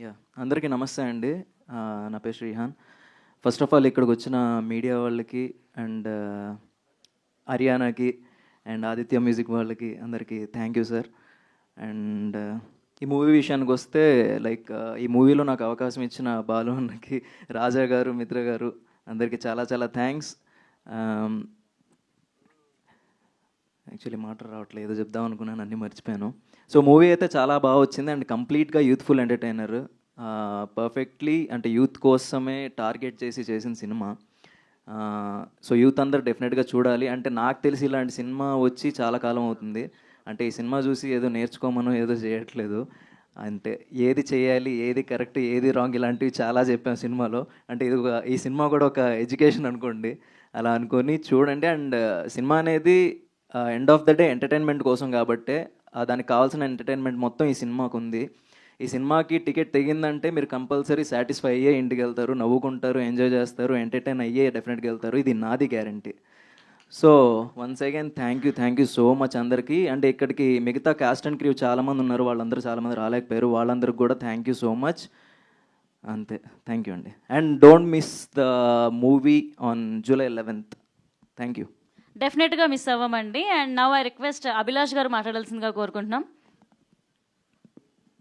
Yeah అందరికీ నమస్తే అండి. నా పేరు శ్రీహాన్. ఫస్ట్ ఆఫ్ ఆల్ ఇక్కడికి వచ్చిన మీడియా వాళ్ళకి అండ్ హర్యానాకి అండ్ ఆదిత్య మ్యూజిక్ వాళ్ళకి అందరికీ థ్యాంక్ యూ సార్. అండ్ ఈ మూవీ విషయానికి వస్తే లైక్ ఈ మూవీలో నాకు అవకాశం ఇచ్చిన బాలు అన్నకి, రాజా గారు, మిత్ర గారు అందరికీ చాలా చాలా థ్యాంక్స్. యాక్చువల్లీ మాట రావట్లేదు, ఏదో చెప్దాం అనుకున్నాను, అన్నీ మర్చిపోయాను. సో మూవీ అయితే చాలా బాగా వచ్చింది అండ్ కంప్లీట్గా యూత్ఫుల్ ఎంటర్టైనర్. పర్ఫెక్ట్లీ అంటే యూత్ కోసమే టార్గెట్ చేసి చేసిన సినిమా. సో యూత్ అందరు డెఫినెట్గా చూడాలి. అంటే నాకు తెలిసి ఇలాంటి సినిమా వచ్చి చాలా కాలం అవుతుంది. అంటే ఈ సినిమా చూసి ఏదో నేర్చుకోమనో ఏదో చేయట్లేదు. అంటే ఏది చేయాలి, ఏది కరెక్ట్, ఏది రాంగ్, ఇలాంటివి చాలా చెప్పాం సినిమాలో. అంటే ఇది ఈ సినిమా కూడా ఒక ఎడ్యుకేషన్ అనుకోండి. అలా అనుకొని చూడండి. అండ్ సినిమా అనేది end of the day entertainment కోసం కాబట్టే దానికి కావాల్సిన ఎంటర్టైన్మెంట్ మొత్తం ఈ సినిమాకు ఉంది. ఈ సినిమాకి టికెట్ తెగిందంటే మీరు కంపల్సరీ సాటిస్ఫై అయ్యే ఇంటికి వెళ్తారు, నవ్వుకుంటారు, ఎంజాయ్ చేస్తారు, ఎంటర్టైన్ అయ్యే డెఫినెట్గా వెళ్తారు. ఇది నాది guarantee. So once again thank you so much అందరికీ. అంటే ఇక్కడికి మిగతా కాస్ట్ అండ్ క్రూ చాలామంది ఉన్నారు, వాళ్ళందరూ చాలామంది రాలేకపోయారు, వాళ్ళందరికి కూడా థ్యాంక్ యూ సో మచ్. అంతే, థ్యాంక్ యూ అండి. And don't miss the movie on July 11th. Thank you. డెఫినెట్గా మిస్ అవ్వమండి. And now I request Abhilash garu మాట్లాడాల్సిందిగా కోరుకుంటున్నాం.